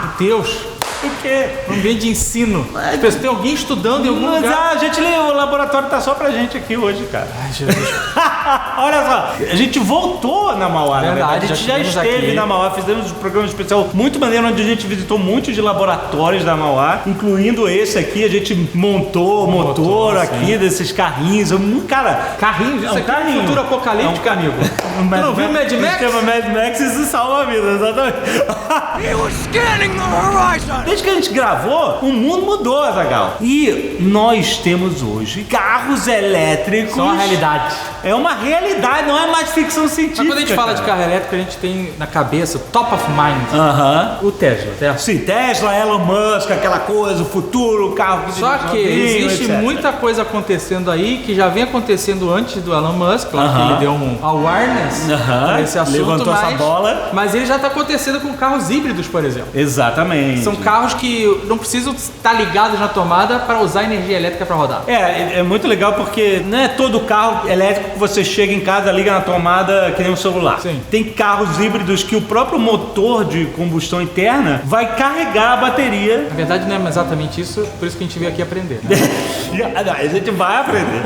Meu Deus! O quê? Um ambiente de ensino. Tem alguém estudando em algum lugar. A gente o laboratório tá só pra gente aqui hoje, cara. Ai, Jesus. Olha só, a gente voltou na Mauá, Verdade, na verdade. A gente já esteve aqui na Mauá, fizemos um programa especial muito maneiro, onde a gente visitou muitos de laboratórios da Mauá, incluindo esse aqui. A gente montou o motor aqui, desses carrinhos. Cara, Carrinhos? Isso aqui é um futuro apocalíptico, amigo. Tu não viu Mad Max? O sistema Mad Max, isso salva a vida, exatamente. He was scanning the horizon. Desde que a gente gravou, o mundo mudou, Azaghal. E nós temos hoje carros elétricos. Só a realidade. É uma realidade, não é mais ficção científica. Mas quando a gente fala de carro elétrico, a gente tem na cabeça, top of mind, o Tesla. Sim, Tesla, Elon Musk, aquela coisa, o futuro, o carro... Só que existe etc. muita coisa acontecendo aí que já vem acontecendo antes do Elon Musk, claro que ele deu um awareness nesse assunto, levantou essa bola. Mas ele já está acontecendo com carros híbridos, por exemplo. Exatamente. São carros que não precisam estar ligados na tomada para usar energia elétrica para rodar. É muito legal porque não é todo carro elétrico que você chega em casa, liga na tomada que nem um celular. Sim. Tem carros híbridos que o próprio motor de combustão interna vai carregar a bateria. Na verdade não é exatamente isso, por isso que a gente veio aqui aprender. Né? Não, a gente vai aprender.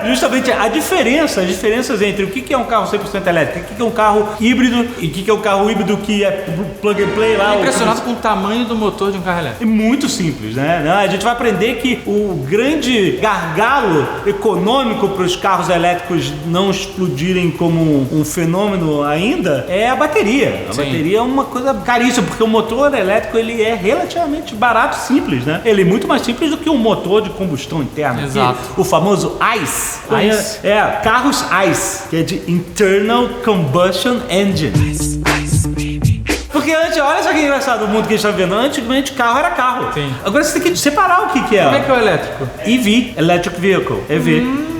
Justamente as diferenças entre o que é um carro 100% elétrico, o que é um carro híbrido e o que é um carro híbrido que é plug and play lá. Eu impressionado com o tamanho do motor de um carro elétrico. É muito simples, né? A gente vai aprender que o grande gargalo econômico para os carros elétricos não explodirem como um fenômeno ainda é a bateria. A bateria é uma coisa caríssima, porque o motor elétrico ele é relativamente barato e simples, né? Ele é muito mais simples do que um motor de combustão interna. Exato. O famoso ICE. ICE? Carros ICE, que é de Internal Combustion Engine. Porque antes, olha só que engraçado o mundo que a gente tá vendo. Antigamente carro era carro. Sim. Agora você tem que separar o que é. Como é que é o elétrico? EV, Electric Vehicle, EV.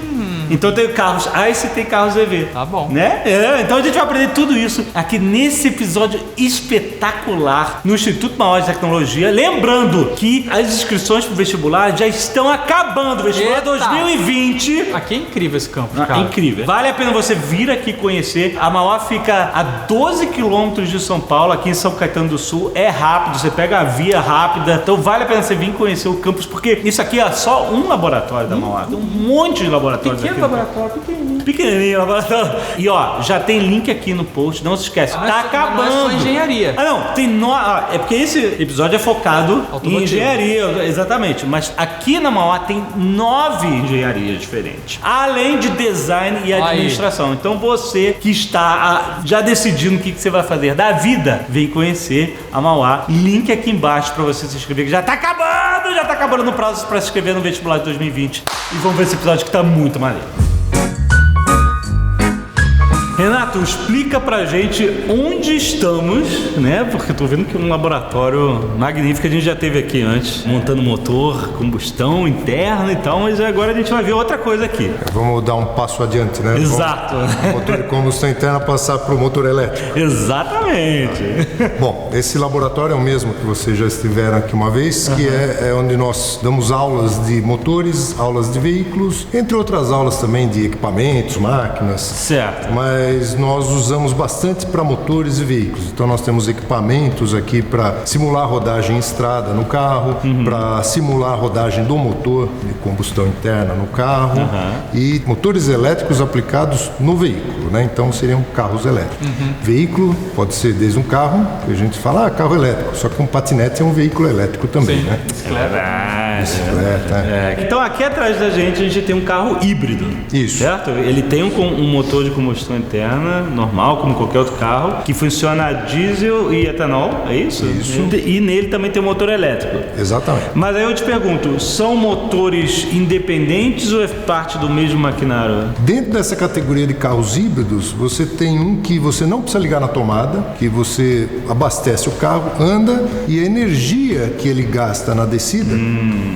Então tem carros ICE e tem carros EV. Tá bom. Né? Então a gente vai aprender tudo isso aqui nesse episódio espetacular no Instituto Mauá de Tecnologia. Lembrando que as inscrições pro vestibular já estão acabando. O vestibular 2020. Aqui é incrível esse campus, cara. Incrível. Vale a pena você vir aqui conhecer. A Mauá fica a 12 quilômetros de São Paulo, aqui em São Caetano do Sul. É rápido, você pega a via rápida. Então vale a pena você vir conhecer o campus, porque isso aqui é só um laboratório da Mauá. Tem um monte de laboratórios aqui. Laboratório Pequenininho laboratório. E ó, já tem link aqui no post, não se esquece. Tá acabando. Não é só engenharia. Não, tem é porque esse episódio é focado automotivo. Em engenharia, exatamente. Mas aqui na Mauá tem 9 engenharias diferentes, além de design e administração. Então você que está já decidindo o que você vai fazer da vida, vem conhecer a Mauá. Link aqui embaixo pra você se inscrever, que já tá acabando no prazo pra se inscrever no vestibular de 2020. E vamos ver esse episódio que tá muito maneiro. Renato, explica pra gente onde estamos, né? Porque eu tô vendo que é um laboratório magnífico, a gente já teve aqui antes, montando motor, combustão interna e tal, mas agora a gente vai ver outra coisa aqui. Vamos dar um passo adiante, né? Exato. O motor de combustão interna passar para o motor elétrico. Exatamente. Bom, esse laboratório é o mesmo que vocês já estiveram aqui uma vez, que é onde nós damos aulas de motores, aulas de veículos, entre outras aulas também de equipamentos, máquinas. Certo. Mas nós usamos bastante para motores e veículos. Então nós temos equipamentos aqui para simular a rodagem em estrada no carro, para simular a rodagem do motor de combustão interna no carro e motores elétricos aplicados no veículo, né? Então seriam carros elétricos. Veículo pode ser desde um carro, que a gente fala, carro elétrico, só que um patinete é um veículo elétrico também, né? Bicicleta. Então aqui atrás da gente a gente tem um carro híbrido. Isso. Certo? Ele tem um motor de combustão interna, normal, como qualquer outro carro, que funciona a diesel e etanol, é isso? Isso. E nele também tem um motor elétrico. Exatamente. Mas aí eu te pergunto, são motores independentes ou é parte do mesmo maquinário? Dentro dessa categoria de carros híbridos, você tem um que você não precisa ligar na tomada, que você abastece o carro, anda e a energia que ele gasta na descida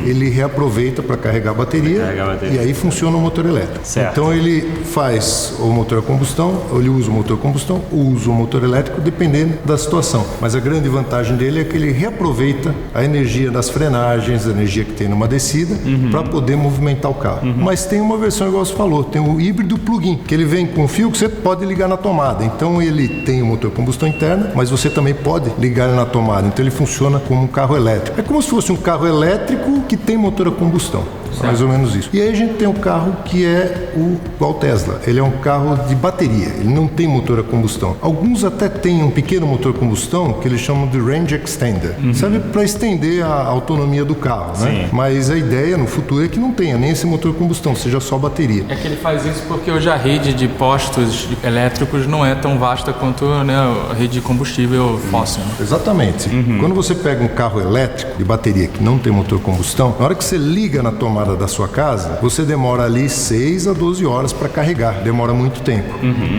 ele reaproveita para carregar a bateria, e aí funciona o motor elétrico. Certo. Então ele faz o motor a combustão, ele usa o motor a combustão, usa o motor elétrico, dependendo da situação. Mas a grande vantagem dele é que ele reaproveita a energia das frenagens, a energia que tem numa descida, para poder movimentar o carro. Mas tem uma versão, igual você falou, tem o híbrido plug-in, que ele vem com um fio que você pode ligar na tomada. Então ele tem o motor a combustão interna, mas você também pode ligar ele na tomada. Então ele funciona como um carro elétrico. É como se fosse um carro elétrico que tem motor a combustão. Mais ou menos isso. E aí a gente tem um carro que é igual Tesla. Ele é um carro de bateria. Ele não tem motor a combustão. Alguns até têm um pequeno motor a combustão que eles chamam de range extender. Serve para estender a autonomia do carro, né? Mas a ideia no futuro é que não tenha nem esse motor a combustão, seja só bateria. É que ele faz isso porque hoje a rede de postos elétricos não é tão vasta quanto, né, a rede de combustível fóssil. Né? Exatamente. Quando você pega um carro elétrico de bateria que não tem motor a combustão, na hora que você liga na tomada da sua casa, você demora ali 6 a 12 horas para carregar. Demora muito tempo.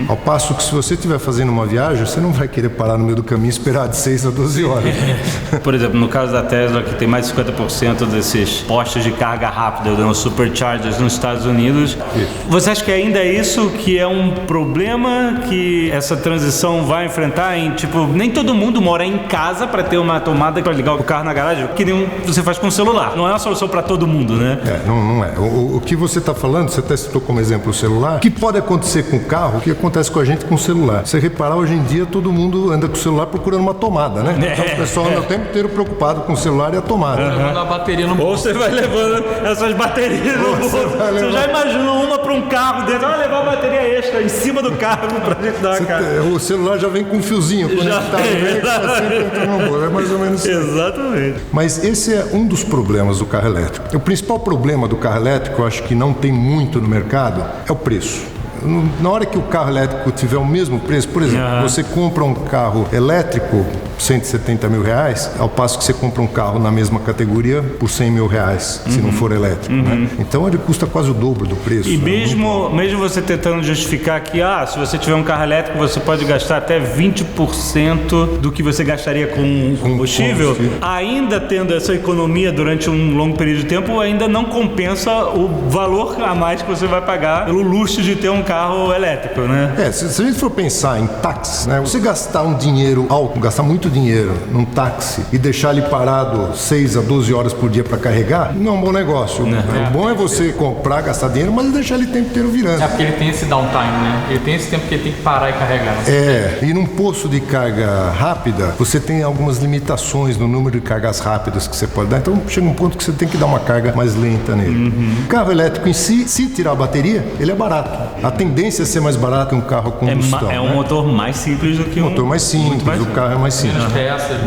Ao passo que se você estiver fazendo uma viagem, você não vai querer parar no meio do caminho e esperar de 6 a 12 horas. Por exemplo, no caso da Tesla, que tem mais de 50% desses postos de carga rápida, os superchargers nos Estados Unidos, você acha que ainda é isso que é um problema que essa transição vai enfrentar? Tipo, nem todo mundo mora em casa para ter uma tomada para ligar o carro na garagem, que nem você faz com o celular. Não é uma solução para todo mundo, né? Não é. O que você está falando, você até citou como exemplo o celular, o que pode acontecer com o carro, o que acontece com a gente com o celular. Você reparar, hoje em dia todo mundo anda com o celular procurando uma tomada, né? Então o pessoal anda o tempo inteiro preocupado com o celular e a tomada. Levando a bateria no bolso. Ou você vai levando essas baterias no bolso. Você já imaginou uma para um carro dentro? Vai levar a bateria extra em cima do carro pra gente dar uma cara. O celular já vem com um fiozinho conectado, sempre entra no bolso. É mais ou menos isso. Exatamente. Mas esse é um dos problemas do carro elétrico. O principal problema do carro elétrico, eu acho que não tem muito no mercado, é o preço. Na hora que o carro elétrico tiver o mesmo preço, por exemplo, você compra um carro elétrico 170 mil reais, ao passo que você compra um carro na mesma categoria por 100 mil reais, se não for elétrico, né? Então ele custa quase o dobro do preço. E mesmo você tentando justificar que, se você tiver um carro elétrico, você pode gastar até 20% do que você gastaria com combustível, ainda tendo essa economia durante um longo período de tempo, ainda não compensa o valor a mais que você vai pagar pelo luxo de ter um carro elétrico, né? Se a gente for pensar em táxi, né? Você gastar um dinheiro alto, gastar muito dinheiro num táxi e deixar ele parado 6 a 12 horas por dia para carregar, não é um bom negócio. O bom é você comprar, gastar dinheiro, mas deixar ele o tempo inteiro virando. É porque ele tem esse downtime, né? Ele tem esse tempo que ele tem que parar e carregar. E num posto de carga rápida, você tem algumas limitações no número de cargas rápidas que você pode dar. Então chega um ponto que você tem que dar uma carga mais lenta nele. O carro elétrico em si, se tirar a bateria, ele é barato. A tendência é ser mais barato que um carro a combustão. É um motor mais simples do que um motor mais simples, o carro é mais simples.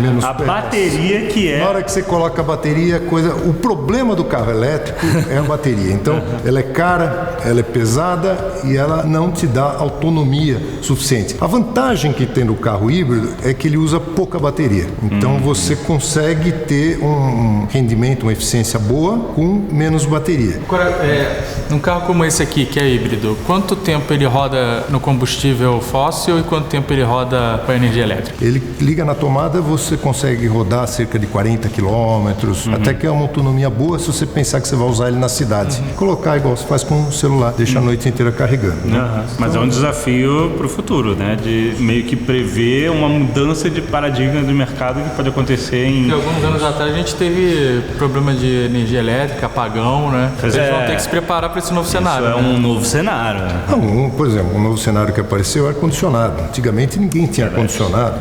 Menos peças. Bateria que é... Na hora que você coloca a bateria, o problema do carro elétrico é a bateria. Então, ela é cara, ela é pesada e ela não te dá autonomia suficiente. A vantagem que tem do carro híbrido é que ele usa pouca bateria. Então, você consegue ter um rendimento, uma eficiência boa com menos bateria. Agora, num carro como esse aqui, que é híbrido, quanto tempo ele roda no combustível fóssil e quanto tempo ele roda com a energia elétrica? Ele liga na tomada, você consegue rodar cerca de 40 quilômetros, até que é uma autonomia boa se você pensar que você vai usar ele na cidade. Colocar igual você faz com o celular, deixa a noite inteira carregando. Mas é um desafio para o futuro, né? De meio que prever uma mudança de paradigma do mercado que pode acontecer em... Porque alguns anos atrás a gente teve problema de energia elétrica, apagão, né? Eles vão ter que se preparar para esse novo cenário. Isso é um novo cenário. Por exemplo, um novo cenário que apareceu é ar-condicionado. Antigamente ninguém tinha ar-condicionado.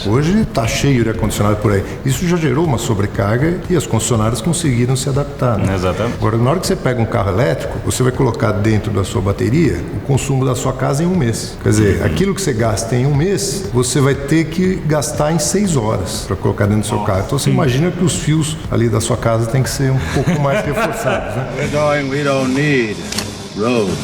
Hoje está cheio de ar-condicionado por aí. Isso já gerou uma sobrecarga e as concessionárias conseguiram se adaptar. Né? Exatamente. Agora, na hora que você pega um carro elétrico, você vai colocar dentro da sua bateria o consumo da sua casa em um mês. Quer dizer, aquilo que você gasta em um mês, você vai ter que gastar em 6 horas para colocar dentro do seu carro. Então você imagina que os fios ali da sua casa tem que ser um pouco mais reforçados. Né? We don't need roads.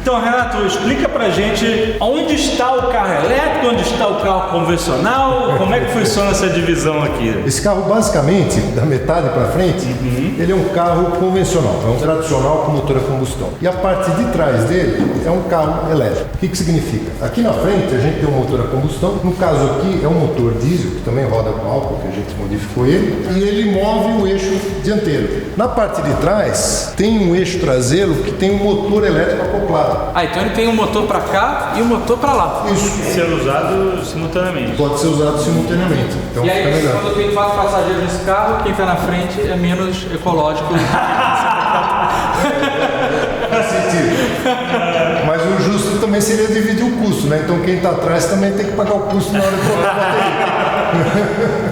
Então, Renato, explica pra gente onde está o carro elétrico, onde está o carro convencional, como é que funciona essa divisão aqui? Esse carro, basicamente, da metade para frente, ele é um carro convencional, é um tradicional com motor a combustão. E a parte de trás dele é um carro elétrico. O que significa? Aqui na frente a gente tem um motor a combustão, no caso aqui é um motor diesel, que também roda com álcool, que a gente modificou ele, e ele move o eixo dianteiro. Na parte de trás tem um eixo traseiro que tem um motor elétrico acoplado. Então ele tem um motor para cá e um motor para lá. Isso. Ser usado simultaneamente. Pode ser usado simultaneamente. Então E fica aí, melhor. quando tem 4 passageiros nesse carro, quem está na frente é menos ecológico. Faz sentido. Mas o justo também seria dividir o custo, né? Então quem está atrás também tem que pagar o custo na hora de trocar a bateria.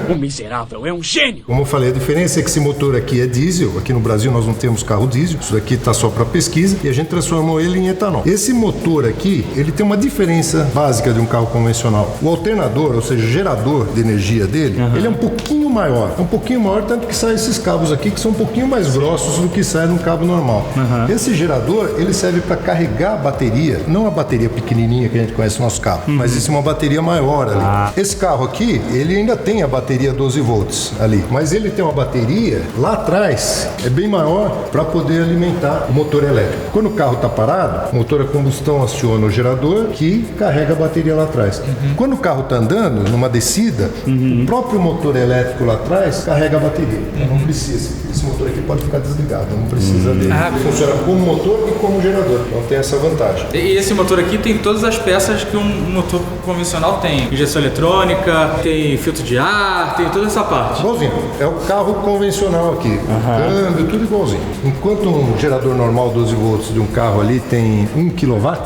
O miserável é um gênio! Como eu falei, a diferença é que esse motor aqui é diesel. Aqui no Brasil nós não temos carro diesel. Isso daqui está só para pesquisa e a gente transformou ele em etanol. Esse motor aqui, ele tem uma diferença básica de um carro convencional. O alternador, ou seja, o gerador de energia dele, ele é um pouquinho maior. É um pouquinho maior, tanto que saem esses cabos aqui que são um pouquinho mais grossos do que sai num cabo normal. Esse gerador, ele serve para carregar a bateria, não a bateria pequenininha que a gente conhece no nosso carro, mas isso é uma bateria maior ali. Esse carro aqui, ele ainda tem a bateria 12 volts ali, mas ele tem uma bateria lá atrás, é bem maior para poder alimentar o motor elétrico. Quando o carro está parado, o motor a combustão aciona o gerador que carrega a bateria lá atrás. Quando o carro está andando, numa descida, o próprio motor elétrico lá atrás carrega a bateria. Então não precisa. Esse motor aqui pode ficar desligado, não precisa dele. Funciona como motor e como gerador, então tem essa vantagem. E esse motor aqui tem todas as peças que um motor convencional tem. Injeção eletrônica, tem filtro de ar, tem toda essa parte. Igualzinho. É o carro convencional aqui. Câmbio, tudo igualzinho. Enquanto um gerador normal 12 volts de um carro ali tem 1 kW,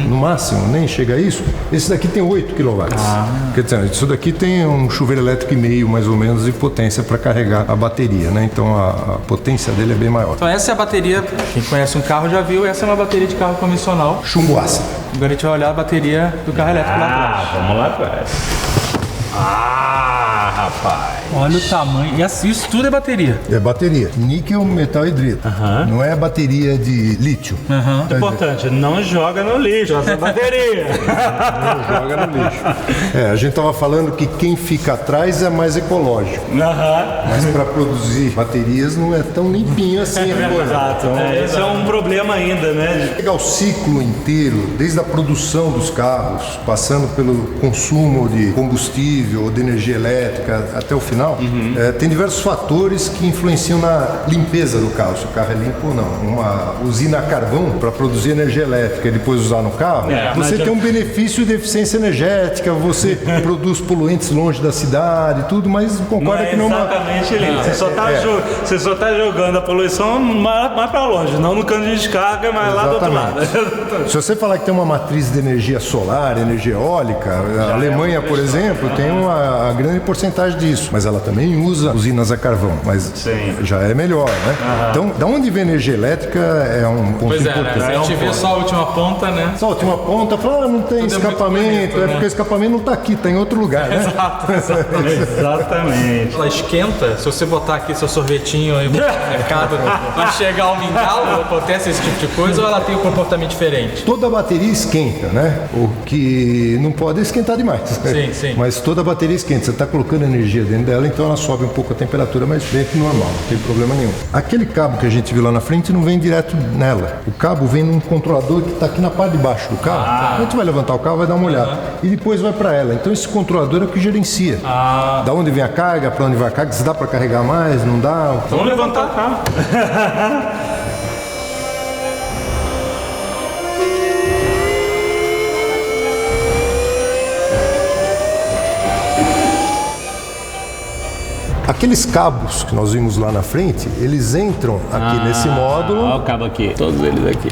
no máximo, nem chega a isso, esse daqui tem 8 kW. Quer dizer, isso daqui tem um chuveiro elétrico e meio, mais ou menos, de potência para carregar a bateria, né? Então a potência dele é bem maior. Então essa é a bateria, quem conhece um carro já viu, essa é uma bateria de carro convencional. Chumbo ácido. Agora a gente vai olhar a bateria do carro elétrico lá atrás. Vamos lá atrás. Rapaz. Olha o tamanho. E assim, isso tudo é bateria. É bateria. Níquel, metal hidrito. Não é bateria de lítio. Importante, não joga no lixo essa bateria. Não joga no lixo. A gente estava falando que quem fica atrás é mais ecológico. Mas para produzir baterias não é tão limpinho assim a coisa. Exato. Esse é um problema ainda, né? Pegar o ciclo inteiro, desde a produção dos carros, passando pelo consumo de combustível ou de energia elétrica até o final, tem diversos fatores que influenciam na limpeza do carro, se o carro é limpo ou não. Uma usina a carvão para produzir energia elétrica e depois usar no carro, você tem um benefício de eficiência energética, você produz poluentes longe da cidade e tudo, mas concorda que não é exatamente, Lino. Você só tá jogando a poluição mais para longe, não no cano de descarga, mas lá do outro lado. Se você falar que tem uma matriz de energia solar, energia eólica, a Alemanha, por exemplo, tem uma grande porcentagem disso, mas ela também usa usinas a carvão, mas já é melhor, né? Então, da onde vem energia elétrica é um ponto importante. Se a gente vê só a última ponta, né? Só a última ponta, fala, não tem tudo escapamento, bonito, né? porque o escapamento não está aqui, está em outro lugar, né? Exatamente. Ela esquenta, se você botar aqui seu sorvetinho e botar no mercado, vai chegar ao mingau, acontece esse tipo de coisa, ou ela tem um comportamento diferente? Toda bateria esquenta, né? O que não pode é esquentar demais. Sim. Mas toda bateria esquenta, você está colocando energia dentro dela, então ela sobe um pouco a temperatura, mas dentro normal, não tem problema nenhum. Aquele cabo que a gente viu lá na frente não vem direto nela. O cabo vem num controlador que está aqui na parte de baixo do carro. A gente vai levantar o carro, vai dar uma olhada. E depois vai para ela. Então esse controlador é o que gerencia. Da onde vem a carga, para onde vai a carga, se dá para carregar mais, não dá. Vamos levantar o carro. Aqueles cabos que nós vimos lá na frente, eles entram aqui nesse módulo. Olha o cabo aqui, todos eles aqui.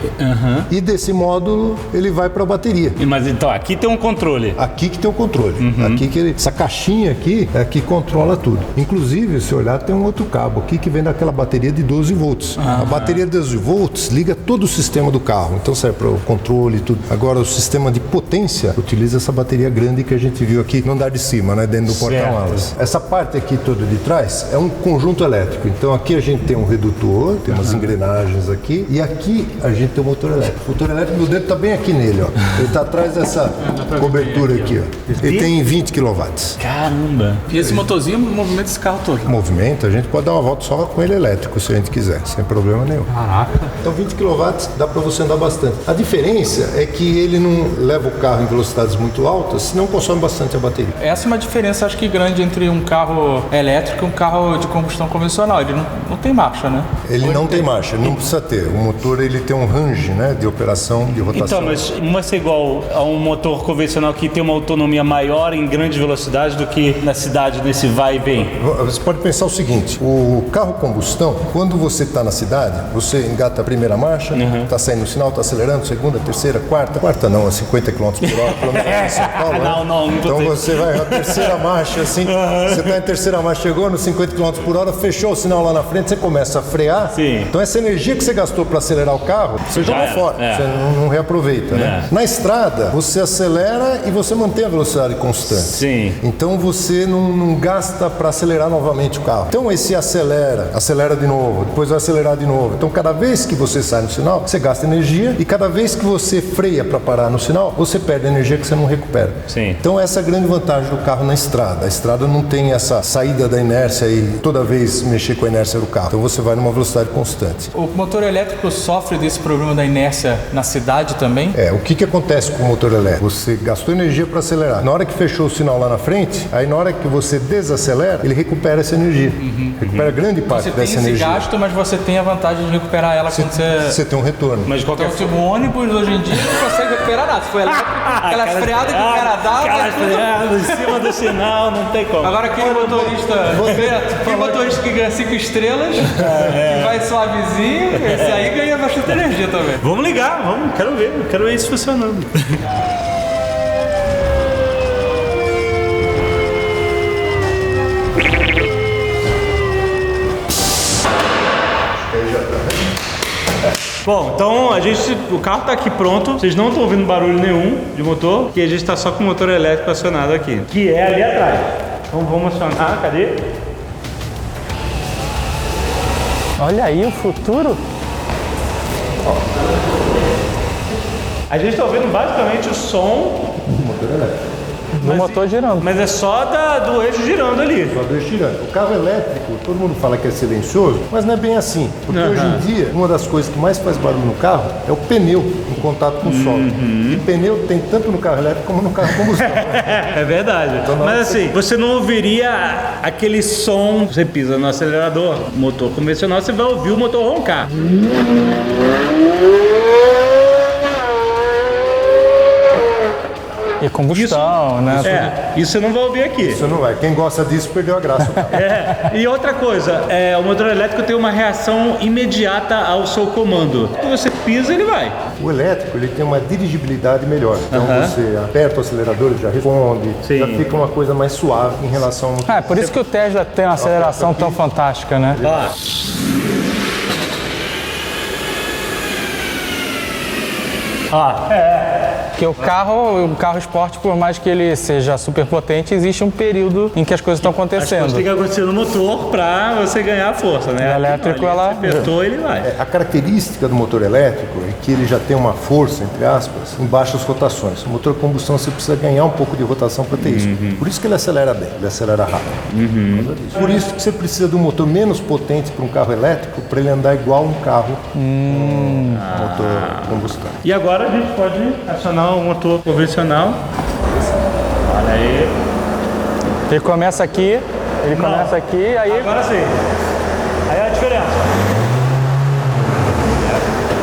E desse módulo ele vai para a bateria. Mas então aqui tem um controle. Aqui que tem o controle. Aqui que essa caixinha aqui é que controla tudo. Inclusive, se olhar, tem um outro cabo aqui que vem daquela bateria de 12 volts. A bateria de 12 volts liga todo o sistema do carro. Então serve para o controle e tudo. Agora o sistema de potência utiliza essa bateria grande que a gente viu aqui no andar de cima, né, dentro do porta-malas. Essa parte aqui toda de trás é um conjunto elétrico. Então aqui a gente tem um redutor, tem umas engrenagens aqui, e aqui a gente tem o motor elétrico. O motor elétrico, meu dedo está bem aqui nele, ó. Ele está atrás dessa cobertura aqui, ó. Ele tem 20 kW. Caramba! E esse motorzinho movimenta esse carro todo? Movimento, a gente pode dar uma volta só com ele elétrico, se a gente quiser, sem problema nenhum. Caraca. Então 20 kW dá para você andar bastante. A diferença é que ele não leva o carro em velocidades muito altas, senão consome bastante a bateria. Essa é uma diferença, acho que grande entre um carro elétrico e um carro de combustão convencional. Ele não tem marcha, né? Ele não tem marcha, não precisa ter. O motor ele tem um range, né, de operação, de rotação. Então, mas não vai ser igual a um motor convencional que tem uma autonomia maior em grande velocidade do que na cidade, nesse vai e vem? Você pode pensar o seguinte, o carro combustão, quando você está na cidade, você engata a primeira marcha, está saindo no sinal, está acelerando, segunda, terceira, quarta não, a 50 km por hora, pelo menos em São Paulo. Não, Então você vai a terceira marcha, assim, você está em terceira marcha, chegou nos 50 km por hora, fechou o sinal lá na frente, você começa a frear. Sim. Então essa energia que você gastou para acelerar o carro, você joga fora, você não reaproveita, né? É. Na estrada, você acelera e você mantém a velocidade constante. Sim. Então você não gasta para acelerar novamente o carro. Então esse acelera de novo, depois vai acelerar de novo. Então cada vez que você sai no sinal, você gasta energia, e cada vez que você freia para parar no sinal, você perde energia que você não recupera. Sim. Então essa é a grande vantagem do carro na estrada. A estrada não tem essa saída da inércia e toda vez mexer com a inércia do carro. Então você vai numa velocidade constante. O motor elétrico sofre desse problema da inércia na cidade também? O que acontece com o motor elétrico? Você gastou energia para acelerar. Na hora que fechou o sinal lá na frente, aí na hora que você desacelera, ele recupera essa energia. Recupera grande parte dessa energia. Você tem esse gasto, mas você tem a vantagem de recuperar ela quando Você tem um retorno. Mas de qualquer Então, tipo, o ônibus hoje em dia não consegue recuperar nada. Se for elétrico, aquela freada que o cara dá, aquela vai tudo. freada em cima do sinal, não tem como. Agora aquele motorista, aquele motorista que ganha 5 estrelas, que vai suavezinho, esse aí ganha bastante energia também. Vamos ligar, quero ver isso funcionando. Bom, então o carro está aqui pronto, vocês não estão ouvindo barulho nenhum de motor, porque a gente está só com o motor elétrico acionado aqui, que é ali atrás. Então vamos acionar, cadê? Olha aí o futuro. A gente está ouvindo basicamente o som do motor elétrico. Do motor girando. Mas é só do eixo girando ali. Só do eixo girando. O carro elétrico, todo mundo fala que é silencioso, mas não é bem assim. Porque hoje em dia, uma das coisas que mais faz barulho no carro é o pneu em contato com o solo. E pneu tem tanto no carro elétrico como no carro combustão. É verdade. Então, mas assim, você não ouviria aquele som, você pisa no acelerador, motor convencional, você vai ouvir o motor roncar. E combustão, né? Isso você não vai ouvir aqui. Isso não vai. Quem gosta disso perdeu a graça. E outra coisa, o motor elétrico tem uma reação imediata ao seu comando. Quando você pisa, ele vai. O elétrico, ele tem uma dirigibilidade melhor. Então você aperta o acelerador, ele já responde, já fica uma coisa mais suave em relação ao... É por isso que o Tesla tem uma aceleração tão fantástica, né? Porque o carro esporte, por mais que ele seja super potente, existe um período em que as coisas estão acontecendo. Tem que acontecer no motor para você ganhar força, né? O elétrico, Você apertou, ele vai. A característica do motor elétrico é que ele já tem uma força, entre aspas, em baixas rotações. O motor a combustão você precisa ganhar um pouco de rotação para ter isso. Por isso que ele acelera bem, ele acelera rápido. Por isso que você precisa de um motor menos potente para um carro elétrico, para ele andar igual um carro com motor a combustão. E agora a gente pode acionar o motor convencional. Olha aí. Ele começa aqui, aí... Agora sim. Aí é a diferença.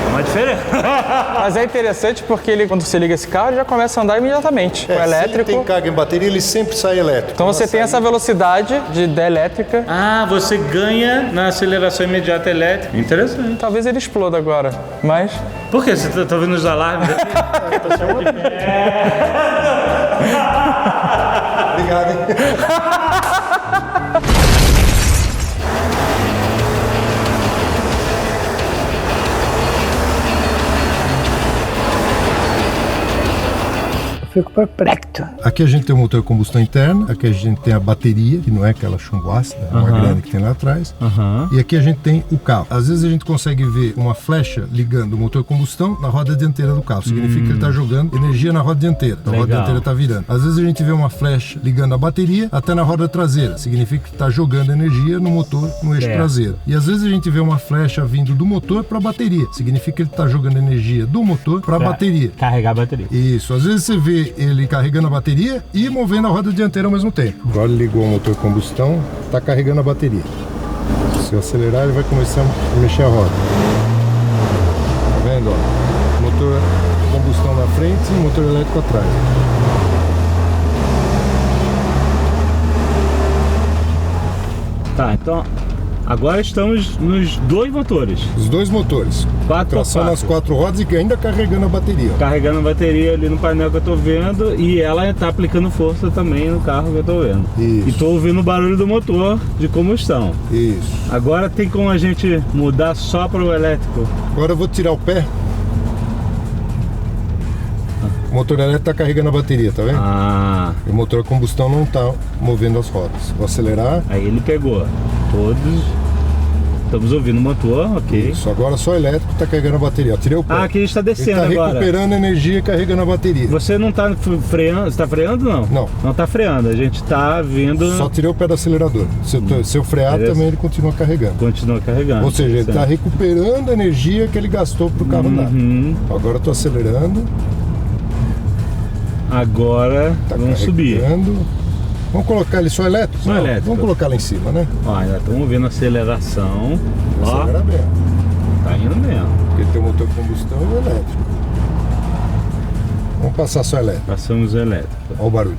É uma diferença. Mas é interessante porque ele, quando você liga esse carro, ele já começa a andar imediatamente. O Se ele elétrico... tem carga em bateria, ele sempre sai elétrico. Então você tem essa velocidade da elétrica. Você ganha na aceleração imediata elétrica. Interessante. Talvez ele exploda agora, mas... Por quê? Você tá ouvindo os alarmes aqui? Obrigado, hein? fico perplexo. Aqui a gente tem o motor a combustão interna, aqui a gente tem a bateria, que não é aquela chumbo ácida, é uma grande que tem lá atrás. E aqui a gente tem o carro. Às vezes a gente consegue ver uma flecha ligando o motor a combustão na roda dianteira do carro. Significa que ele está jogando energia na roda dianteira. Então a roda dianteira está virando. Às vezes a gente vê uma flecha ligando a bateria até na roda traseira. Significa que está jogando energia no motor no eixo traseiro. E às vezes a gente vê uma flecha vindo do motor para a bateria. Significa que ele está jogando energia do motor para a bateria. Carregar a bateria. Isso. Às vezes você vê ele carregando a bateria e movendo a roda dianteira ao mesmo tempo. Agora ele ligou o motor a combustão, está carregando a bateria. Se eu acelerar, ele vai começar a mexer a roda. Tá vendo? Ó? Motor a combustão na frente e motor elétrico atrás. Tá, então agora estamos nos dois motores. Os dois motores. Tração nas 4 rodas e ainda carregando a bateria. Carregando a bateria ali no painel que eu tô vendo e ela tá aplicando força também no carro que eu tô vendo. Isso. E tô ouvindo o barulho do motor de combustão. Isso. Agora tem como a gente mudar só para o elétrico? Agora eu vou tirar o pé. O motor elétrico está carregando a bateria, tá vendo? E o motor a combustão não está movendo as rodas. Vou acelerar. Aí ele pegou. Todos. Estamos ouvindo o motor, ok. Isso, agora só elétrico está carregando a bateria. Tirei o pé. Aqui ele está descendo ele agora. Está recuperando energia e carregando a bateria. Você não está freando? Você está freando não? Não. Não está freando, a gente está vindo... Só tirei o pé do acelerador. Se eu frear também ele continua carregando. Continua carregando. Ou seja, ele está recuperando a energia que ele gastou para o carro andar. Agora eu estou acelerando. Agora vamos subir. Vamos colocar ele só elétrico? Só elétrico. Vamos colocar lá em cima, né? Ó, já estamos vendo a aceleração. Acelera bem. Tá indo mesmo. Porque tem o motor de combustão e o elétrico. Vamos passar só elétrico. Passamos o elétrico. Olha o barulho.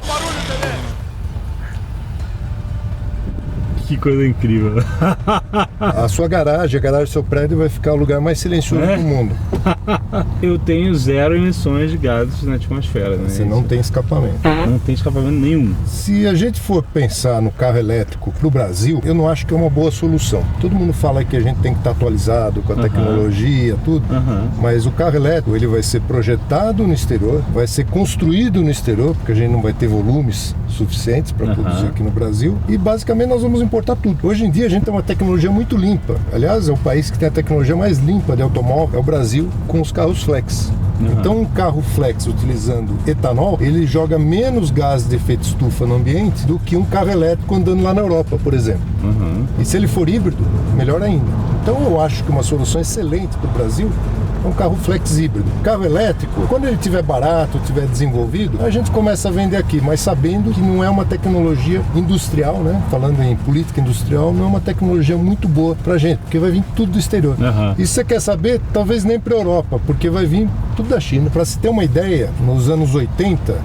Que coisa incrível. A sua garagem, a garagem do seu prédio vai ficar o lugar mais silencioso do mundo. Eu tenho 0 emissões de gases na atmosfera, né? Você não tem escapamento. Não tem escapamento nenhum. Se a gente for pensar no carro elétrico pro Brasil, eu não acho que é uma boa solução. Todo mundo fala que a gente tem que estar atualizado com a tecnologia, tudo. Mas o carro elétrico, ele vai ser projetado no exterior, vai ser construído no exterior, porque a gente não vai ter volumes suficientes para produzir aqui no Brasil. E basicamente nós vamos importar tudo. Hoje em dia a gente tem uma tecnologia muito limpa. Aliás, é o país que tem a tecnologia mais limpa de automóvel, é o Brasil, com os carros flex. Então um carro flex utilizando etanol, ele joga menos gases de efeito estufa no ambiente do que um carro elétrico andando lá na Europa, por exemplo. E se ele for híbrido, melhor ainda. Então eu acho que uma solução excelente para o Brasil é um carro flex híbrido. Carro elétrico, quando ele estiver barato, estiver desenvolvido, a gente começa a vender aqui, mas sabendo que não é uma tecnologia industrial, né? Falando em política industrial, não é uma tecnologia muito boa pra gente, porque vai vir tudo do exterior. E se você quer saber, talvez nem pra Europa, porque vai vir tudo da China. Pra se ter uma ideia, nos anos 80,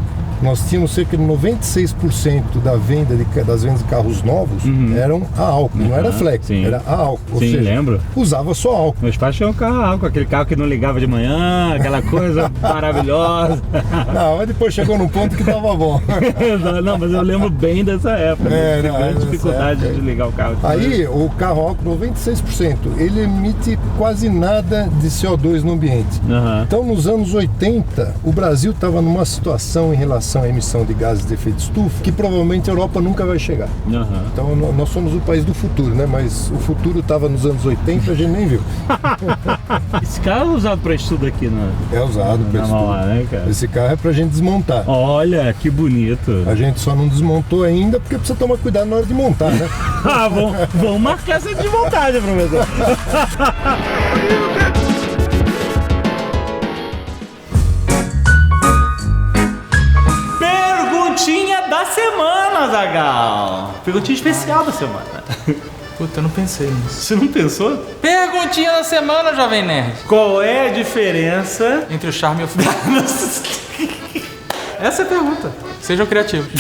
nós tínhamos cerca de 96% das vendas de carros novos eram a álcool, não era flex, era a álcool. Ou seja, lembro. Usava só álcool. Meus pais tinham um carro a álcool, aquele carro que não ligava de manhã, aquela coisa maravilhosa. Não, mas depois chegou num ponto que tava bom. Não, mas eu lembro bem dessa época. Dificuldade de ligar o carro. Aí, o carro álcool, 96%, ele emite quase nada de CO2 no ambiente. Então, nos anos 80, o Brasil estava numa situação em relação à emissão de gases de efeito estufa que provavelmente a Europa nunca vai chegar. Então nós somos o país do futuro, né? Mas o futuro estava nos anos 80 e a gente nem viu. Esse carro é usado para estudo aqui, né? É usado para estudo. Né, cara? Esse carro é pra gente desmontar. Olha, que bonito. A gente só não desmontou ainda porque precisa tomar cuidado na hora de montar, né? Vamos marcar essa desmontagem, professor. Perguntinha da semana, Zagal. Perguntinha especial da semana. Puta, eu não pensei nisso. Você não pensou? Perguntinha da semana, Jovem Nerd. Qual é a diferença entre o charme e o Essa é a pergunta. Sejam criativos.